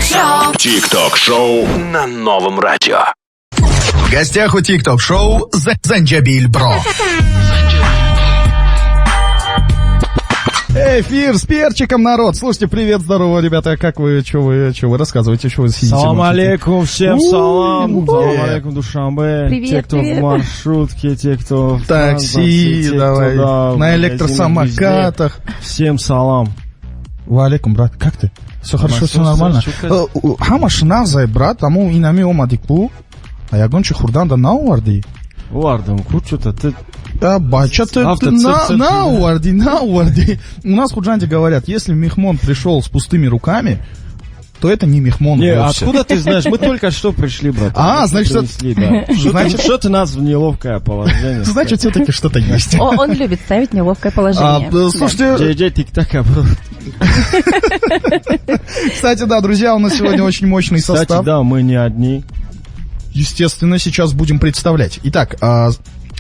ТикТок-шоу на новом радио. В гостях у ТикТок-шоу Занджабиль Бро. Эфир с перчиком, народ. Слушайте, привет, здорово, ребята. Как вы, что вы рассказываете, что вы сидите? Салам алейкум, всем салам. Салам Yeah. алейкум, Душанбе. Привет, те, кто привет. в маршрутке, те, кто в Такси, транспорте, те, давай, кто, да, в на магазинах, электросамокатах. везде. Всем салам. Валейкум, брат, как ты? Все хорошо, все нормально. Хамаш назай, брат, аму инами омадикпу. А я гончу хурдан да науарди. Вардам, кучу-то ты... Да, бача, ты науарди. У нас в Худжанде говорят, если мехмон пришел с пустыми руками, то это не мехмон Не, вовсе. откуда ты знаешь? Мы только что пришли, брат. Значит, принесли, да. значит, Что ты нас в неловкое положение? значит, все-таки что-то есть. Он любит ставить неловкое положение. Слушайте, Джей тик-така, бро. кстати, да, друзья, у нас сегодня очень мощный Кстати, состав. да, мы не одни. Естественно, сейчас будем представлять. Итак,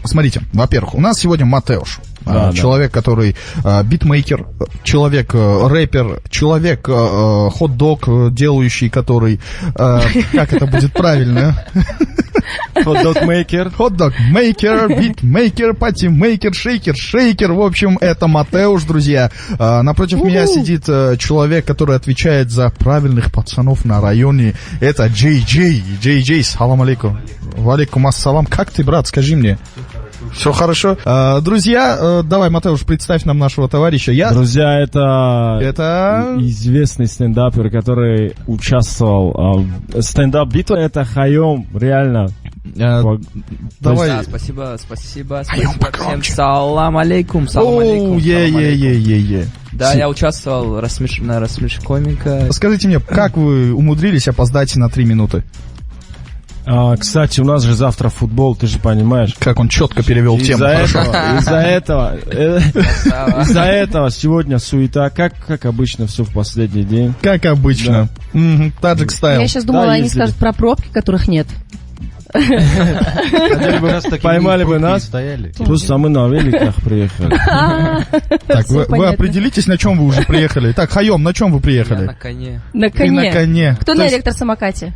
смотрите, во-первых, у нас сегодня Матеуш. Да, человек, который битмейкер, человек рэпер, человек хот-дог делающий, который, как это будет правильно? Хот-дог-мейкер. Хот-дог-мейкер, битмейкер, пати-мейкер, шейкер. В общем, это Матеуш, друзья. Напротив меня сидит человек, который отвечает за правильных пацанов на районе. Это Джей Джей, салам алейкум. Валейкум ассалам. Как ты, брат, скажи мне? Все хорошо. Друзья, давай, Матеуш, представь нам нашего товарища. Друзья, это известный стендапер, который участвовал в стендап-битве. Это Хайом, реально. Давай. Да, спасибо. Всем салам алейкум. Да, я участвовал на рассмеши комика. Скажите мне, как вы умудрились опоздать на 3 минуты? Кстати, у нас же завтра футбол, ты же понимаешь. Как он четко перевел тему. Из-за этого сегодня суета, как обычно, все в последний день. Как обычно. Таджик стайл. Я сейчас думала, Да, они ездили. скажут про пробки, которых нет. Поймали бы нас, просто мы на великах приехали. Так, Всё вы понятно. определитесь, на чем вы уже приехали. Так, Хайом, на чем вы Я приехали? на коне. На Ты на коне. коне. Кто То на есть- электросамокате?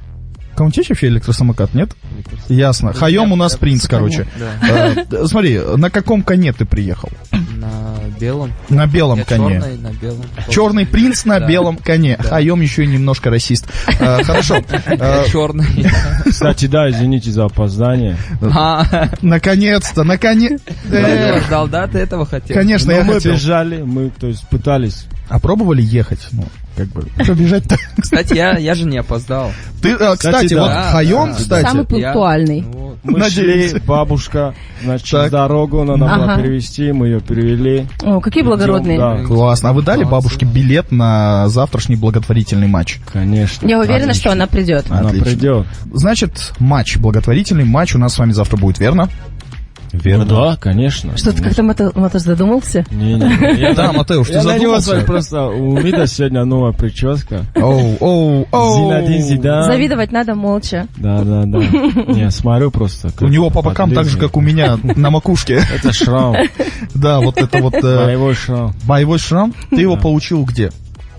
У тебя есть вообще электросамокат, нет? Ясно. Хайом у нас принц, короче. Да, Смотри, на каком коне ты приехал? на белом. На белом Я коне. черный на белом. Черный принц на Да. белом коне. Да. Хайом еще и немножко расист. Хорошо. Я черный. Кстати, да, извините за опоздание. Наконец-то, Я ждал, да? Ты этого хотел? Конечно, Но я мы хотел. бежали, мы, то есть, пытались. А пробовали ехать? Ну, как бы, что бежать-то? Кстати, я же не опоздал. Ты, кстати, да. вот Да, Хайом, да. кстати, Самый пунктуальный. Вот. Мы Надеюсь. шли, бабушка, значит, Так. дорогу надо было Ага. перевести, мы ее перевели. О, какие благородные. Да, классно. А вы дали Молодцы. бабушке билет на завтрашний благотворительный матч? конечно. Я уверена, Отлично. что она придет. Она Отлично. придет. Значит, матч, благотворительный матч у нас с вами завтра будет, верно? Ну да, конечно. Что ты как-то Матош задумался? Не-не. Да, Матеуш, ты Я на него задумался? смотрю, просто у Мида сегодня новая прическа. Оу. Зинедин Зидан. Завидовать надо молча. Да. Не, смотрю просто. У него по бокам так же, как у меня, на макушке. Это шрам. Да, вот это вот Боевой шрам. боевой шрам. Ты его получил где?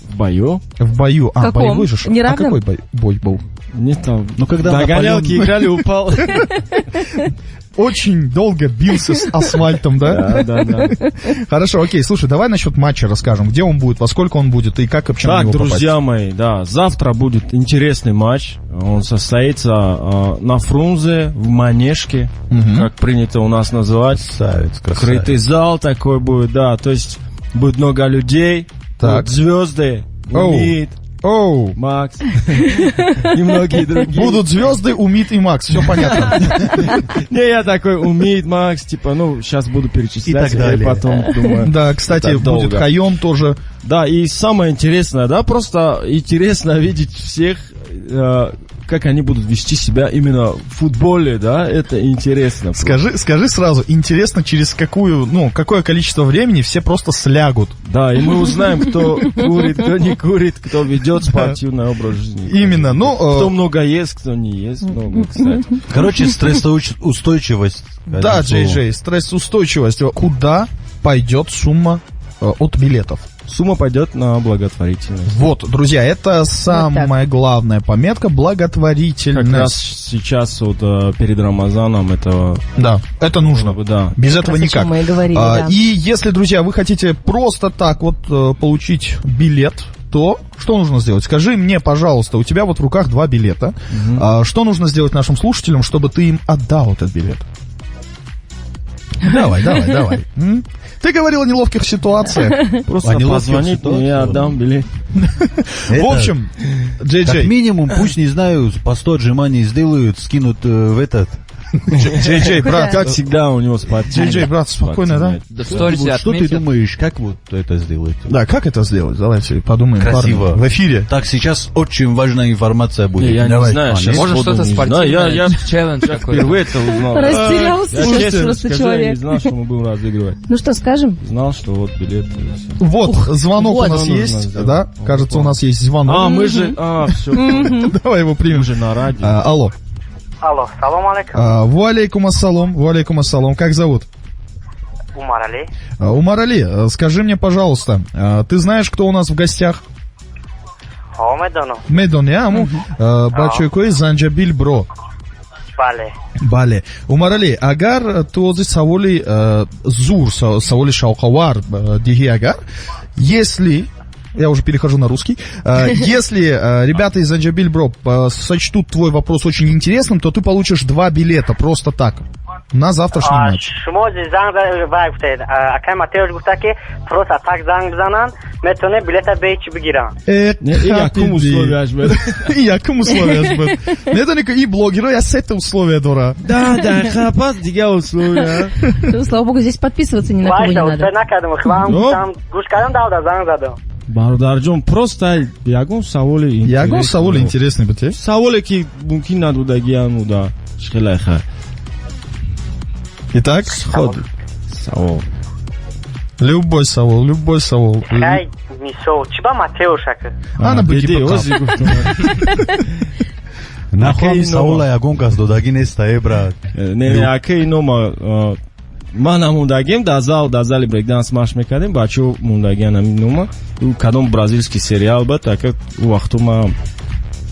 В бою? В бою. А, Каком? боевой же шрам. А Неравным? какой бой был? Не там. Ну, когда Догонялки Наполеон играли, упал. очень долго бился с асфальтом, да? Да. Хорошо, окей, слушай, давай насчет матча расскажем. Где он будет, во сколько он будет и как вообще на Так, него попасть? друзья мои, да, завтра будет интересный матч. Он состоится на Фрунзе, в Манежке, как принято у нас называть. Крытый зал такой будет, да, то есть будет много людей, Так. будут звезды, Оу. Умид, Оу, Макс и многие другие. будут звезды, Умид и Макс, все понятно. Не, я такой, Умид, Макс, типа, ну, сейчас буду перечислять, И так далее. потом думаю. Да, кстати, Это будет долго. Хайом тоже. Да, и самое интересное, да, просто интересно видеть всех, как они будут вести себя именно в футболе, да, это интересно. Скажи сразу, интересно, через какое количество времени все просто слягут. Да, и мы узнаем, кто курит, кто не курит, кто ведет спортивный образ жизни. Именно, Кто много ест, кто не ест много, кстати. Короче, стрессоустойчивость. да, Джей, стрессоустойчивость. Куда пойдет сумма от билетов? сумма пойдет на благотворительность. Вот, друзья, это самая главная пометка — благотворительность. Как раз сейчас вот перед Рамазаном это... Да, это нужно. Да. Без этого Раз о чем никак. мы и говорили, да. И если, друзья, вы хотите просто так вот получить билет, то что нужно сделать? Скажи мне, пожалуйста, у тебя вот в руках 2 билета. Что нужно сделать нашим слушателям, чтобы ты им отдал этот билет? Давай. Ты говорил о неловких ситуациях. Просто позвонить мне, я отдам билет. В общем, Джей Как Джей, минимум, пусть, не знаю, по 100 отжиманий сделают, скинут в этот... Джей, брат, Как всегда у него спортивный. Джей, брат, спокойно, да? Да в сторисе Вот что ты отметил. думаешь, как вот это сделать? Да, как это сделать? Давайте подумаем. Красиво. парни. В эфире. Так, сейчас очень важная информация будет. Я не Давай. знаю, сейчас Может, сходу что-то не знаю. спортивное, Я челлендж какой-то. впервые это узнал. Растерялся Я сейчас честно просто скажу, я не человек. знал, что мы будем разыгрывать. Ну что, скажем? Знал, что вот билет. Вот, звонок вот у нас нужно есть, сделать. да? Кажется, у нас есть звонок. А, мы же... Все. Давай его примем. Мы же на радио. Алло. Алло, салам алейкум. Валейкум ассалам. Как зовут? Умар Али. Умар Али, скажи мне, пожалуйста, ты знаешь, кто у нас в гостях? Омедону. Медоняму, Бачойкой Занджабиль Бро. Бале. Бале. Умар Али, агар туози саволи зур, саволи шаукавар диги агар, если... Я уже перехожу на русский. Если ребята из Занджабиль Бро сочтут твой вопрос очень интересным, то ты получишь 2 билета просто так на завтрашний матч. شما زنگ گفتید اکای ماتیوش گفته که просто так زنگ بزنن میتونه بلیت به چی بگیرن. Якому условияш, бе? Якому условияш, бе? Не да нека и блогера, я сете условия дора. Да, хапас, дига условия. Слава богу, здесь подписываться ни на кого не باشه надо. اصلا نکردم خودم گفتم گوش کردم دادا زنگ زدم. Бародарҷон, просто ягон саволи интересный. Ягон савол интересный бите. Саволе ки мумкин надудагиам уда. Шхелай ха. Итак, Ход. Савол. любой савол. хай мисо чи ба матеуш ака. Ана бики Беде, потап. ози гуфтам. Нахуй Окей, Саула Ягонкас додаги неста, брат. Не, акей нома ман намундагим дар зали брейкданс маш мекардем, бачаҳо мундагиан ҳамин нома. Кадом бразилский сериал ба, така у вақту ма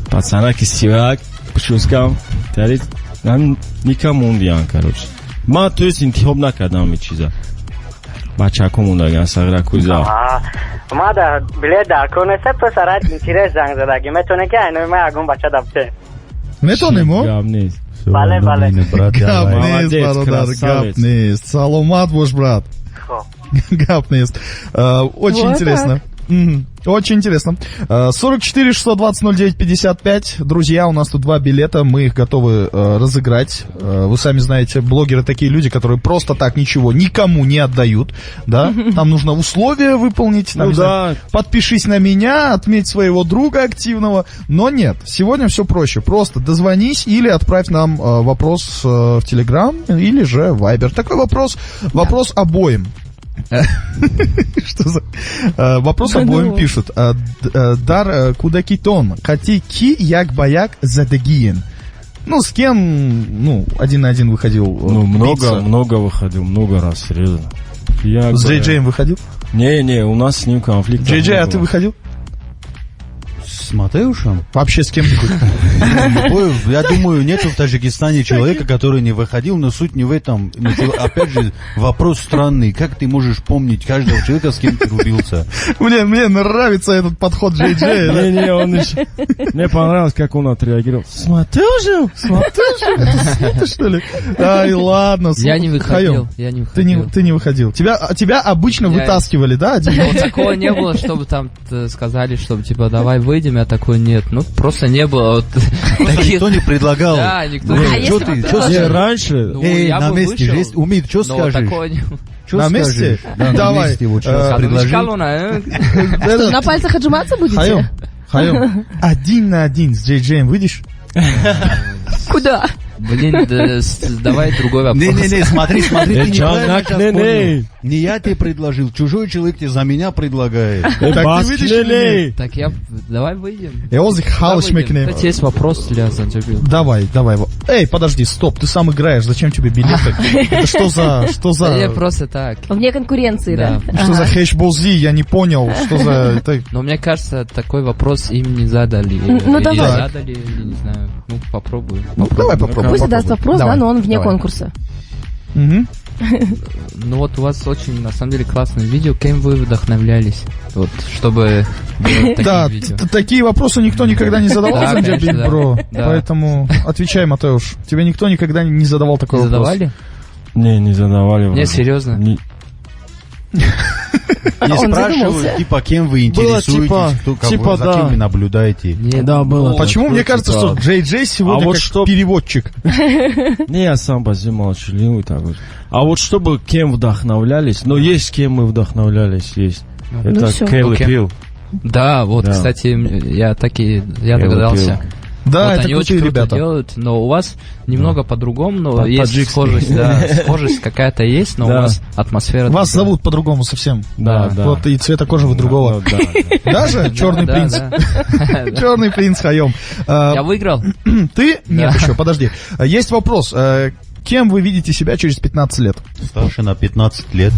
пацанаки сивак пушускам тари никам мундиян, короче. Ман то есть интихоб накардам ҳамин чиза. Бачаҳо мундагиан сагракуи зал. ما در بلیت در کنسته پسرت اینتیرش زنگ زدگی میتونه که اینو ما اگون بچه دفته. Метонемо? Гам нест. Бале, бале. Гапнест, Молодец, бародар, красавец. гапнест. Саломат ваш брат. خب Гапнест. Очень Вот интересно. Очень интересно. 44 620 09 55. Друзья, у нас тут 2 билета, мы их готовы разыграть. Вы сами знаете, блогеры такие люди, которые просто так ничего никому не отдают. Да? Там нужно условия выполнить. Там, Ну не знаю, да. подпишись на меня, отметь своего друга активного. Но нет, сегодня все проще. Просто дозвонись или отправь нам вопрос в Telegram или же в Viber. Такой вопрос обоим. Что за... Вопрос обоим пишут. Дар кудакитон. Хати ки як баяк задагиен. Ну, с кем, ну, 1 на 1 выходил. Ну, биться. много выходил, много раз, серьезно. Я С говорю, Джей Джеем выходил? Не, у нас с ним конфликт. Джей Джей, а ты выходил? С Матеушем? Вообще с кем-нибудь? Я думаю, нет в Таджикистане человека, который не выходил, но суть не в этом. Опять же, вопрос странный. Как ты можешь помнить каждого человека, с кем ты рубился? Мне нравится этот подход Джей Джея. да. Не, он еще... Мне понравилось, как он отреагировал. Смотрю же, это что ли? Ай, ладно. Я не выходил, Хайом, я не выходил. Ты не выходил. Тебя обычно Я- вытаскивали, да? один? Вот такого не было, чтобы там сказали, чтобы типа давай выйдем, я такой нет. Ну просто не было вот таких. Никто не предлагал. Да, никто Ну, не чё если ты, бы чё да. Не, скажешь? раньше... Ну, Эй, я на бы месте, вышел, есть, Умид, что но скажешь? такого не было. Чё На скажешь? месте? Да, Давай. на месте вот сейчас Э, предложи. Что, на пальцах отжиматься будете? Хайом, 1 на 1 с Джей Джеем выйдешь? Куда? Блин, давай другой вопрос. Не-не-не, смотри, ты неправильно Джанак сейчас не-не. понял. Не я тебе предложил, чужой человек тебе за меня предлагает. Так ты видишь или нет? Так давай выйдем. Озик Халыч Мекне. Кстати, есть вопрос для Занджабила. Давай. Эй, подожди, стоп, ты сам играешь, зачем тебе билеты? Это что за... Я просто так. Вне конкуренции, да. Что за хэшболзи, я не понял, что за... это- Но мне кажется, такой вопрос им не задали. Ну, Или давай. задали, или не знаю. Ну, попробую. Давай попробуем. Пусть задаст вопрос, Давай, да, но он вне давай. конкурса. Мгм. Ну вот у вас очень, на самом деле, классное видео. Кем вы вдохновлялись? Вот, чтобы делать Да, такие видео. такие вопросы никто никогда не задавал, Да, Занджабил, конечно, да. бро. Да. Поэтому отвечай, Матеуш. Тебе никто никогда не задавал такой Не вопрос. задавали? Не задавали. Не, серьезно. Не Он спрашивают, задумался. типа, кем вы Было, интересуетесь, типа, кто, кого, типа, за да. кем вы наблюдаете. Нет. Да, было. Почему мне кажется, что Джей Джей сегодня А вот как что- переводчик? Не, я сам по себе молчаливый так вот. А вот чтобы кем вдохновлялись, но есть кем мы вдохновлялись, есть. Это всё. Кейл и Окей. Пил. Да, вот, Да. кстати, я Я догадался. вот Да, Вот это они очень крутые круто ребята. делают, но у вас немного по-другому, но По- есть по-таджикски. схожесть, да, схожесть какая-то есть, но у Да. вас атмосфера... Вас другая. зовут по-другому совсем. Да, да. Вот и цвета кожи вы другого. Да, да. Даже Черный Да, принц. да. Черный принц Хайом. Я выиграл? Ты? Нет Да. еще, подожди. Есть вопрос. Кем вы видите себя через 15 лет? Старше на 15 лет.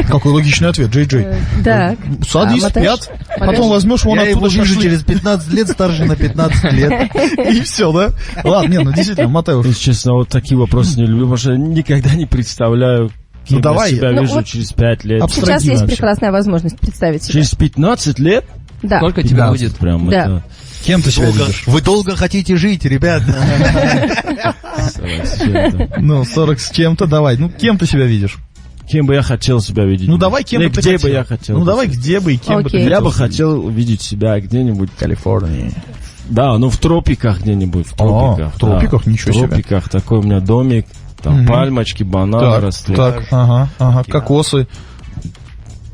Какой логичный ответ, Джей Джей. Так. Садись, Матеш? пят, потом возьмешь вон Я его оттуда вижу шашлык. через 15 лет, старше на 15 лет. И все, да? Ладно, не, ну действительно, Матеуш. Если честно, вот такие вопросы не люблю, потому что никогда не представляю, кем давай. я себя Ну вижу вот через 5 лет. Сейчас есть Вообще. прекрасная возможность представить себя. Через 15 лет? Да. Сколько тебе 15 будет? прям, Да. это... Кем ты себя видишь? Вы долго хотите жить, ребят. 40 с чем-то. Ну, 40 с чем-то, давай. Ну, кем ты себя видишь? Кем бы я хотел себя видеть? Ну, давай, кем Или бы ты где хотел. бы я хотел? Ну, давай, где бы и кем бы ты Окей. Я бы хотел. хотел увидеть себя где-нибудь в Калифорнии. Да, ну в тропиках где-нибудь, в тропиках. в тропиках? да. Ничего В себе. тропиках, такой у меня домик, там Мгм. пальмочки, бананы растут. Так, ага, кокосы.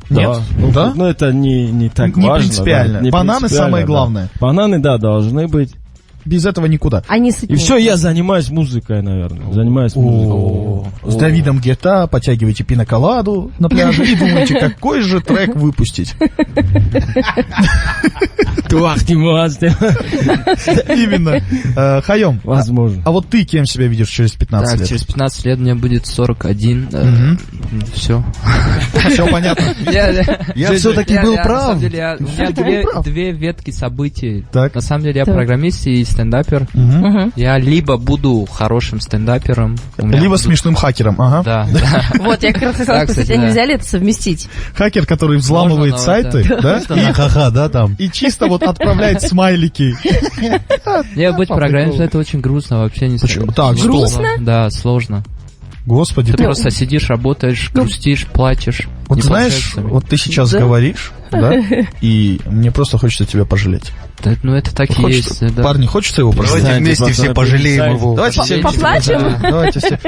Да. Нет? Ну, Да? ну, это не так Не важно. принципиально. да. Не Бананы принципиально, самое да. главное. Бананы, да, должны быть. Без этого никуда. Они И сытнее. все, я занимаюсь музыкой, наверное. Занимаюсь музыкой. С Давидом Гетта потягиваете пиноколаду на пляже и думаете, какой же трек выпустить. Туах, ты молодец. Именно. Хайом, Возможно. а вот ты кем себя видишь через 15 Так, лет? через 15 лет мне будет 41. Все. Все понятно. Я все-таки был прав. У меня две ветки событий. Так. На самом деле я Так. программист и стендапер. Мгм. Я либо буду хорошим стендапером, у меня Либо будут- смешным хакером, ага. Да, да. Вот, я как раз хотела Да, спросить, кстати, а да. нельзя ли это совместить? Хакер, который взламывает Можно, сайты, да? Ха-ха, да, там. И чисто вот отправляет смайлики. Не, быть По программистом приколу. это очень грустно, вообще не Почему? сложно. Так, Сложно. грустно? Да, сложно. Господи, Ты ты просто сидишь, работаешь, грустишь, плачешь. вот не знаешь, получается. вот ты сейчас Да. говоришь, да, и мне просто хочется тебя пожалеть. Да, ну это так и Хочется- есть. Да. Парни, хочется его пожалеть? Давайте Знаете, вместе все пацаны, пожалеем представьте. его. Давайте все вместе. Поплачем? Да, давайте все.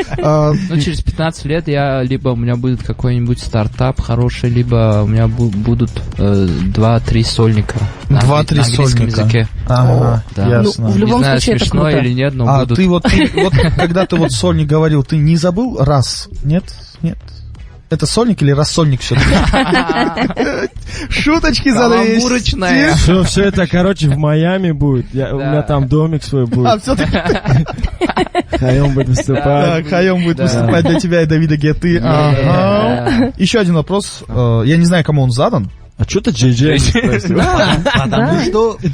Ну, через 15 лет я либо у меня будет какой-нибудь стартап хороший, либо у меня будут 2-3 сольника. на 2-3 на английском сольника. языке. Ага, Да. ясно. Ну, в любом не знаю, случае, это смешно круто. или нет, но А будут. ты вот, когда ты вот сольник говорил, ты не забыл раз? Нет? Нет. Это сольник или рассольник все-таки? Шуточки за 200. Каламбурочная. Все это, короче, в Майами будет. У меня там домик свой А, будет. все-таки Хайом будет выступать. Хайом будет выступать для тебя и Давида Гетты. Ага. Еще один вопрос. Я не знаю, кому он задан. А что ты Джей Джей не спросил?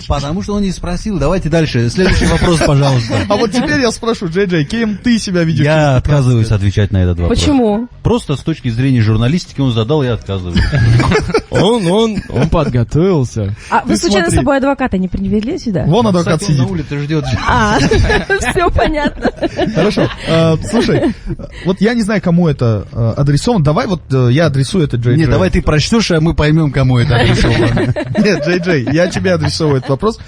Потому что он не спросил. Давайте дальше. Следующий вопрос, пожалуйста. А вот теперь я спрошу, Джей Джей, кем ты себя видишь? Я отказываюсь отвечать на этот вопрос. Почему? Просто с точки зрения журналистики он задал, я отказываюсь. Он подготовился. А вы случайно с смотри. собой адвоката не привели сюда? Вон адвокат Кстати, он сидит. на улице ждет. А, все понятно. Хорошо. Слушай, вот я не знаю, кому это адресовано. Давай вот я адресую это Джей Джей. Нет, давай ты прочтешь, а мы поймем, кому это адресовано. Нет, Джей Джей, я тебе адресовываю этот вопрос.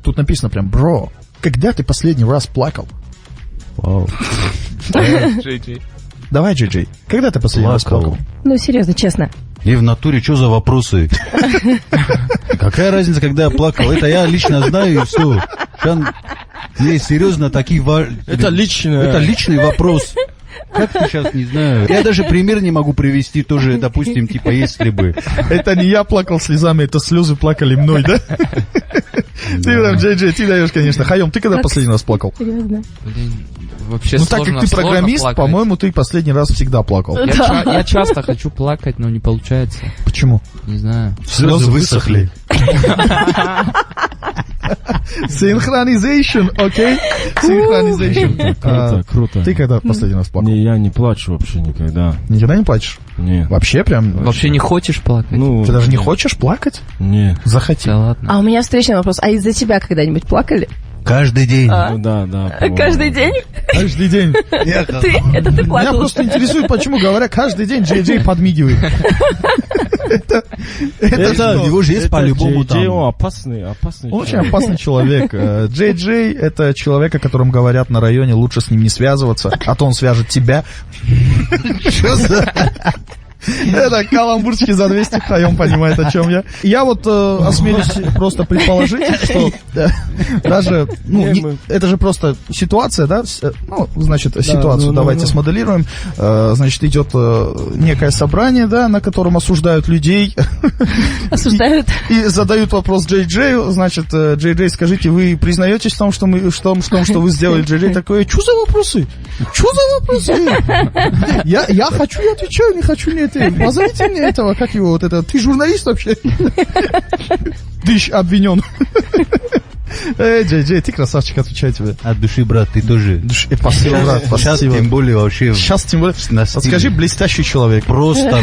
Тут написано прям, бро, когда ты последний раз плакал? Давай, Джей Джей, когда ты последний раз Плакал. плакал? Ну, серьезно, честно. И в натуре, что за вопросы? Какая разница, когда я плакал? Это я лично знаю, и все. Не, серьезно, такие Это личное. Это личный вопрос. Как ты сейчас, не знаю. Я даже пример не могу привести тоже, допустим, типа, если бы. Это не я плакал слезами, это слезы плакали мной, да? Ты там, Джей, ты даешь, конечно. Хайом, ты когда последний раз плакал? Серьезно. Блин, вообще Ну, так как ты сложно программист, плакать. по-моему, ты последний раз всегда плакал. Я часто хочу плакать, но не получается. Почему? Не знаю. Слезы высохли. Синхронизейшн, окей? Синхронизейшн. Круто, круто. Ты когда последний раз плакал? Не, я не плачу вообще никогда. Никогда не плачешь? Не. Вообще прям? Вообще не хочешь плакать? Ну, Ты даже не хочешь плакать? не. Захоти. Да ладно. А у меня встречный вопрос. А из-за тебя когда-нибудь плакали? Каждый день. Ну, да. по-моему. Каждый день? Каждый день. Ты? Это ты Меня плакал? просто интересует, почему, говоря, каждый день Джей подмигивает. Это что? У него же есть Это по-любому Джей, он там. опасный Он очень человек. опасный человек. Джей это человек, о котором говорят на районе, лучше с ним не связываться, а то он свяжет тебя. Что за... Это каламбурчики за 200, Хайом понимает, о чем я. Я вот осмелюсь просто предположить, что даже, это же просто ситуация, да, значит, ситуацию давайте смоделируем. Значит, идет некое собрание, да, на котором осуждают людей. Осуждают? И задают вопрос Джей, значит, Джей, скажите, вы признаетесь в том, что вы сделали? Джей такой, что за вопросы? Что за вопросы? Я хочу, я отвечаю, не хочу, не это. Позовите мне этого, как его, вот это, ты журналист вообще? Ты обвинен. Джей, ты красавчик, отвечаю тебе. От души, брат, ты тоже. Спасибо, брат, Сейчас спасибо. тем более вообще. Сейчас тем более. на стиле. Скажи, блестящий человек. Просто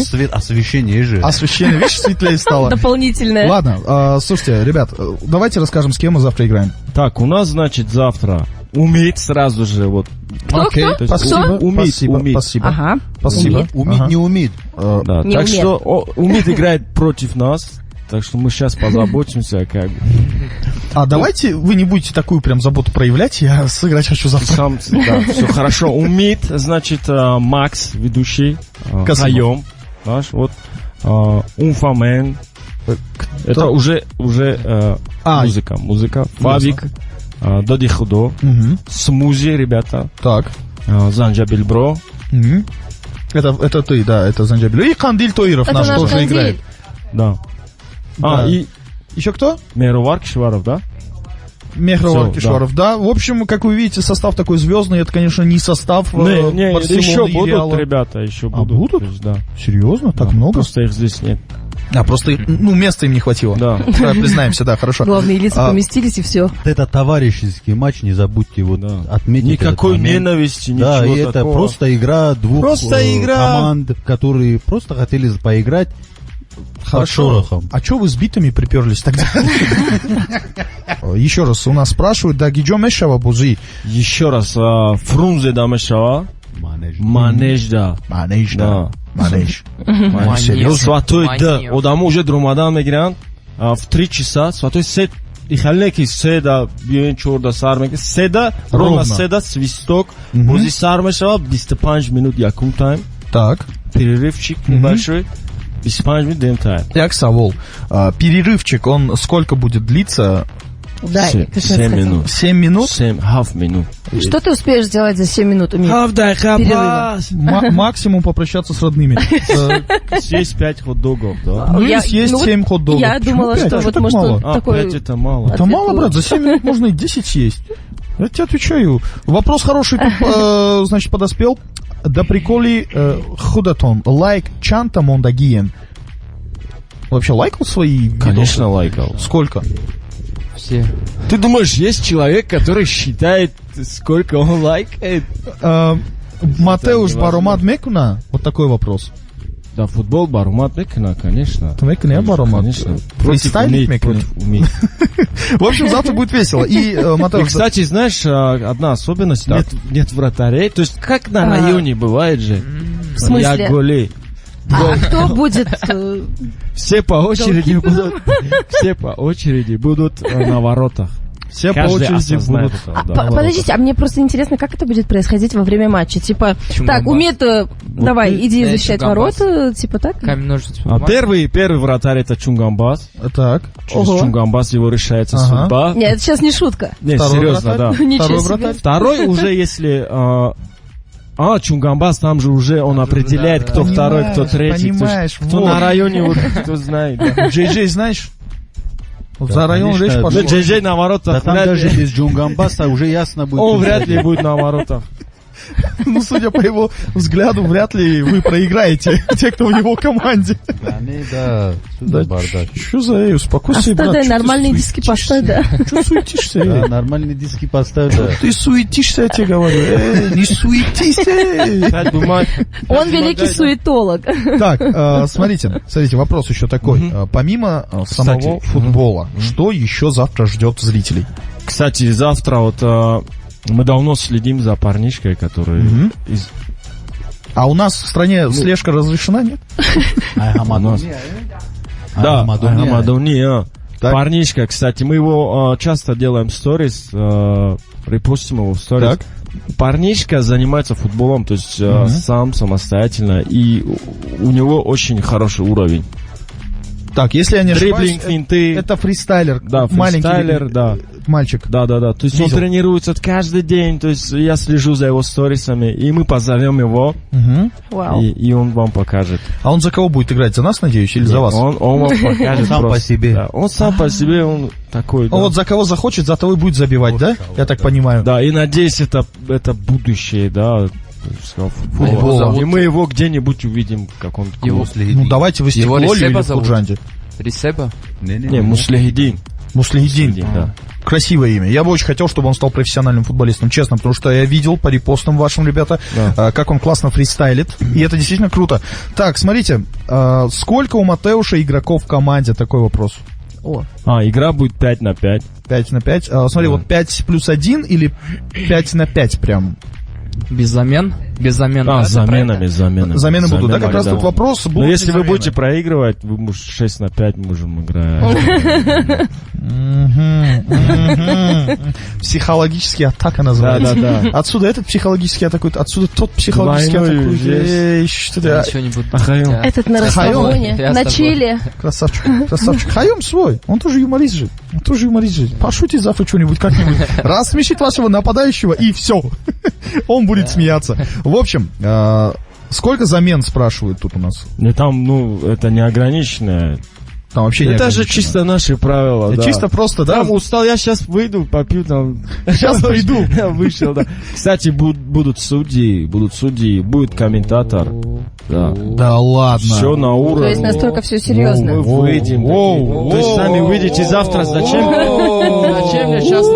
свет, освещение же. Освещение, видишь, светлее стало. Дополнительное. Ладно, слушайте, ребят, давайте расскажем, с кем мы завтра играем. Так, у нас, значит, завтра уметь сразу же, вот. Окей, кто? спасибо, Уметь. спасибо. Ага. Спасибо. Уметь Ага. не умеет. Да, Не так умеет. что умеет играть против нас, так что мы сейчас позаботимся, как бы. А давайте вы не будете такую прям заботу проявлять, я сыграть хочу завтра. Сам, да, все хорошо. Умеет, значит, Макс, ведущий, Касымов. Хайом, наш, вот, Умфамен. Это уже музыка. Фавик, Доди Худо, Мгм. Смузи, ребята, Так. Занджабиль Бро. Мгм. Это ты, да, это Занджабиль. И Кандиль Тоиров Это наш наш тоже Кандиль. играет. Да. Да. И Еще кто? Мерувар Кишваров, да? Мехровар Всё, Кишваров, да. В общем, как вы видите, состав такой звездный. Это, конечно, не состав Не, Барселоны еще и будут Реала. ребята, еще А будут. будут? То есть, да. Серьезно? Так Да, много? Просто их здесь нет. Просто, места им не хватило. Да. Признаемся, да, хорошо. Главные лица поместились, и все. Вот это товарищеский матч, не забудьте вот Да. отметить. Никакой этот момент. ненависти, Да, ничего и это такого. просто игра двух Просто игра. команд, которые просто хотели поиграть под шорохом. А что вы с битами приперлись тогда? Еще раз, у нас спрашивают, да, гиджо мешава бузы? Еще раз, Фрунзе Дамешава, Манежда. Манежда. Да. Манеж. Серьезно? Сватой да, Манеж. одаму уже друмадан мегиранд, в 3 часа, сватой сет, и халеки седа, биен чорда сармеки, седа, ровно Ровно. седа, свисток, Мгм. бузи сармешава, 25 минут якум тайм, Так. перерывчик небольшой, 25 минут дем тайм. Так, Савол, перерывчик, он сколько будет длиться? Да, ты что 7 сказал? минут. 7 минут? 7, half минут. Что ты успеешь сделать за 7 минут? Перерыва. Максимум попрощаться с родными. Съесть 5 хот-догов, да? Ну и Я- съесть ну вот 7 хот-догов. я Почему думала, 5? что А вот так может мало? он такой... 5 это мало. Это мало, Ответ брат, за 7 минут можно и 10 съесть. Я тебе отвечаю. Вопрос хороший тут, значит, подоспел. Да приколи худатон. Лайк чанта мондагиен. Вообще лайкал свои видосы? Конечно, лайкал. Сколько? Все. Ты думаешь, есть человек, который считает, сколько он лайкает? Матеуш невозможно. Баромат Мекуна? Вот такой вопрос. Да, футбол Барумат Мекина, конечно. Мекуна, я Баромат. Конечно. Фристайлить Мекуна. против уметь. В общем, завтра будет весело. И И, Матеуш... кстати, знаешь, одна особенность, Так. нет вратарей. То есть, как на районе бывает же. В смысле? Я голей. А кто будет... Все по очереди будут на воротах. Все по Каждый очереди осознает будут. это, да. Подождите, а мне просто интересно, как это будет происходить во время матча? Типа, Чунгамбас. так, умеет, давай, иди защищать Чунгамбас. ворота, типа так? Камень, ножницы, А бумага. первый вратарь это Чунгамбас. Так. Через Ого. Чунгамбас его решается Ага. судьба. Нет, это сейчас не шутка. Не, Второй серьезно, вратарь? да. Ничего Второй себе. вратарь? Второй уже, если... Чунгамбас, там же уже он определяет, кто да. второй, кто третий. Понимаешь, Кто вот. на районе, вот, кто знает. Да. Джей знаешь? Вот Да, за район конечно, речь да. пошла. Джей на воротах Да там вряд даже ли. без Джунгамбаса уже ясно будет. Он кто вряд ли победит. будет на воротах. Ну, судя по его взгляду, вряд ли вы проиграете, те, кто в его команде. Они, да, что за бардак. Что за успокойся, брат. Оставляй чё ты нормальные диски поставь, да. Чё суетишься? Да, нормальные диски поставь, да. Ты суетишься, я тебе говорю. Не суетись. Пять бумаг. Он великий суетолог. Так, смотрите, вопрос еще такой. Помимо самого футбола, что еще завтра ждет зрителей? Кстати, завтра вот мы давно следим за парнишкой, который... из- А у нас в стране слежка разрешена, нет? Да, Амадония. Амадония. Так. Парнишка, кстати, мы его часто делаем сторис, репостим его в сторис. Так. Парнишка занимается футболом, то есть сам, самостоятельно, и у него очень хороший уровень. Так, если я не ошибаюсь, Дриблинг, финты. это фристайлер. Да, маленький фристайлер, да. мальчик. Да. То есть Видел. он тренируется каждый день, то есть я слежу за его сторисами, и мы позовем его, Мгм. Вау. и он вам покажет. А он за кого будет играть? За нас, надеюсь, или за вас? Он вам покажет Сам по просто. себе. Да, он сам по себе, он такой, да. Он вот за кого захочет, за того и будет забивать, да? Я так понимаю. Да, и надеюсь, это будущее, да, Футбола. И мы его где-нибудь увидим, как он... Его- Ну, давайте вы Его стекло или Ресеба в зовут? Худжанде. Рисеба? Не, Муслихидин. Муслихидин. Да. Красивое имя. Я бы очень хотел, чтобы он стал профессиональным футболистом, честно, потому что я видел по репостам вашим, ребята, как он классно фристайлит, и это действительно круто. Так, смотрите, сколько у Матеуша игроков в команде? Такой вопрос. О, Игра будет 5 на 5. 5 на 5. Смотри, вот 5 плюс 1 или 5 на 5 прям? Без замен? Без замен. да, С это правильно? заменами. Замены будут, да? Как раз да. тут вопрос. Но будут ли если вы замены? будете проигрывать, вы можете 6 на 5 можем играть. Психологический атака называется. Да. Отсюда этот психологический атакует, отсюда тот психологический Двойной атакует. есть. Эй, что-то. Ничего не буду. Ахайон. этот на Хайон. расслабоне, Я с на тобой. чили. Красавчик. Хайом свой. Он тоже юморист же. Пошутить завтра что-нибудь, как-нибудь. Рассмешить вашего нападающего, и все. Он будет смеяться. В общем, сколько замен, спрашивают тут у нас? Там, это неограниченное. Там вообще не Это же ограничено. чисто наши правила, да. Чисто просто, да? Там устал, я сейчас выйду, попью там. Сейчас приду. Я вышел, да. Кстати, будут судьи, будет комментатор. Да. Да ладно. Все на уровне. То есть настолько все серьезно. Мы выйдем. То есть сами выйдете завтра. Зачем мне сейчас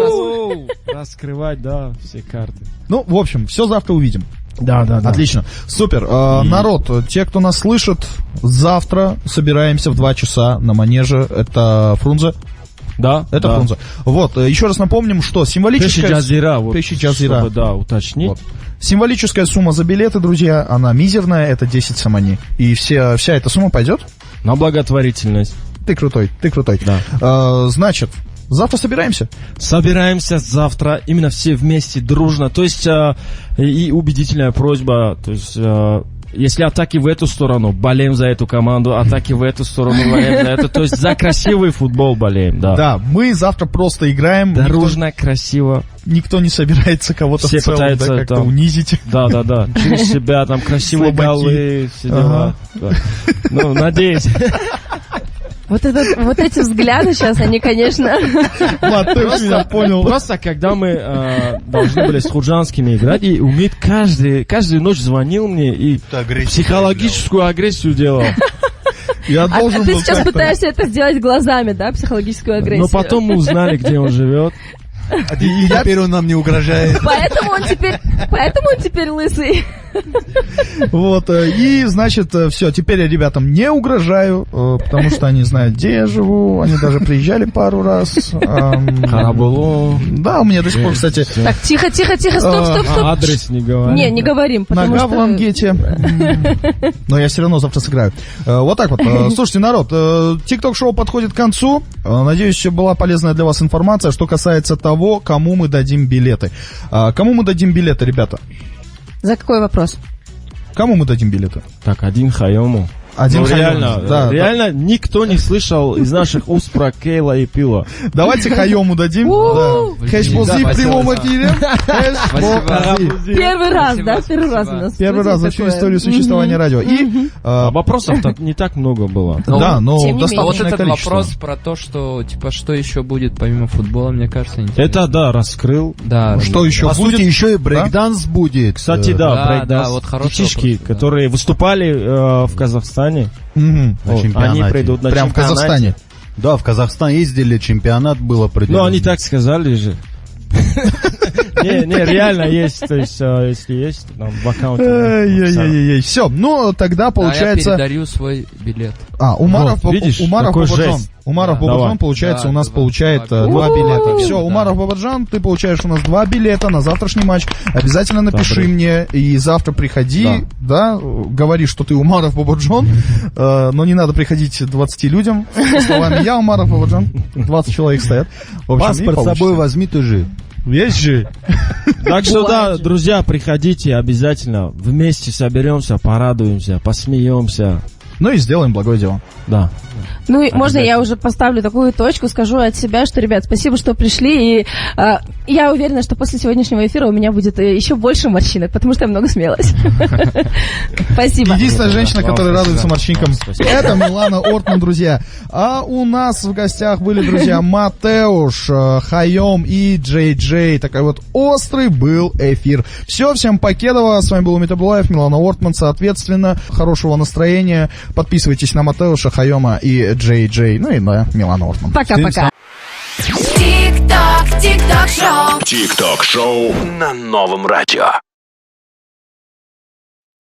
раскрывать, да, все карты? Ну, в общем, все завтра увидим. Да. Отлично. Супер. Народ, те, кто нас слышит, завтра собираемся в 2 часа на манеже. Это Фрунзе. Да. Это Фрунзе. Вот, еще раз напомним, что символическая... Джазира. Вот, Пеши Джазира. чтобы, да, уточнить. Вот. Символическая сумма за билеты, друзья, она мизерная, это 10 самани. И вся эта сумма пойдет? На благотворительность. Ты крутой. Да. Значит, завтра собираемся? Собираемся завтра, именно все вместе, дружно. То есть, и убедительная просьба, то есть, если атаки в эту сторону, болеем за эту команду, атаки в эту сторону, болеем за эту. То есть, за красивый футбол болеем, да. Да, мы завтра просто играем. Дружно, красиво. Никто не собирается кого-то Все в целом, пытаются да, как-то там- унизить. Да. Через себя, там, красивые Слабаки. голы, все дела. Да. Ну, надеюсь. Вот эти взгляды сейчас, они, конечно... Влад, ты уж меня понял. Просто когда мы должны были с Худжанскими играть, и Умид каждую ночь звонил мне и психологическую агрессию делал. Я А должен ты был сейчас как-то- пытаешься это сделать глазами, да, психологическую агрессию? Но потом мы узнали, где он живет. И теперь он нам не угрожает. Поэтому он теперь лысый. Вот, и, значит, все, теперь я ребятам не угрожаю, потому что они знают, где я живу, они даже приезжали пару раз. Харабулу. Да, у меня до сих пор, кстати, Так, тихо, стоп. Адрес не говори. Не говорим, потому нога в что... лангете. Но я все равно завтра сыграю. Вот так вот. Слушайте, народ, ТикТок-шоу подходит к концу. Надеюсь, была полезная для вас информация, что касается того, кому мы дадим билеты. Кому мы дадим билеты, ребята? За какой вопрос? Кому мы дадим билеты? Так, один Хайому. Один Ну, Хайому. реально, Да, реально никто не слышал из наших уст про Кейла и Пила. Давайте Хайому дадим. Хэшбози в прямом эфире. Хэшбози. Первый раз, да? Первый раз у нас. Первый раз за всю историю существования радио. И, Вопросов так не так много было. да, но Тем не менее. Вот достаточное этот количество. вопрос про то, что, типа, что еще будет помимо футбола, мне кажется, интересно. Это, да, раскрыл. Да. Что еще По будет? сути, еще и брейкданс будет. Кстати, Да, да, брейк-данс. да, вот хороший Детишки, вопрос, да. которые выступали в Казахстане, Мгм. На вот, чемпионате. они придут на Прям в чемпионате. Казахстане. Да, в Казахстан ездили, чемпионат был определен. Ну, они так сказали же. Не, реально есть, то есть, если есть, там, в аккаунте. Все, ну тогда А я получается... передарю свой билет. Умаров, Вот, видишь, Умаров такой Бабаджан. жест. Умаров Да, Бабаджан, давай. получается, Да, у нас два получает билета. 2 билета. Да. Все, Умаров Бабаджан, ты получаешь у нас 2 билета на завтрашний матч. Обязательно напиши Завтра. мне, и завтра приходи, да, говори, что ты Умаров Бабаджан, но не надо приходить 20 людям со словами «Я Умаров Бабаджан». 20 человек стоят. В общем, и Паспорт с получится. собой возьми тоже. Есть же. Так что, да, друзья, приходите обязательно. Вместе соберемся, порадуемся, посмеемся. Ну и сделаем благое дело. Да. Ну, и можно я уже поставлю такую точку, скажу от себя, что, ребят, спасибо, что пришли, и я уверена, что после сегодняшнего эфира у меня будет еще больше морщинок, потому что я много смеялась. Спасибо. Единственная женщина, которая Спасибо. радуется морщинкам, Спасибо. это Милана Ортман, друзья. А у нас в гостях были, друзья, Матеуш, Хайом и Джей Джей. Такой вот острый был эфир. Все, всем покедова. С вами был Умит Абдулаев, Милана Ортман. Соответственно, хорошего настроения. Подписывайтесь на Матеуша, Хайома и Джей Джей. Ну и на Милану Ортман. Пока-пока. ТикТок-шоу на новом радио.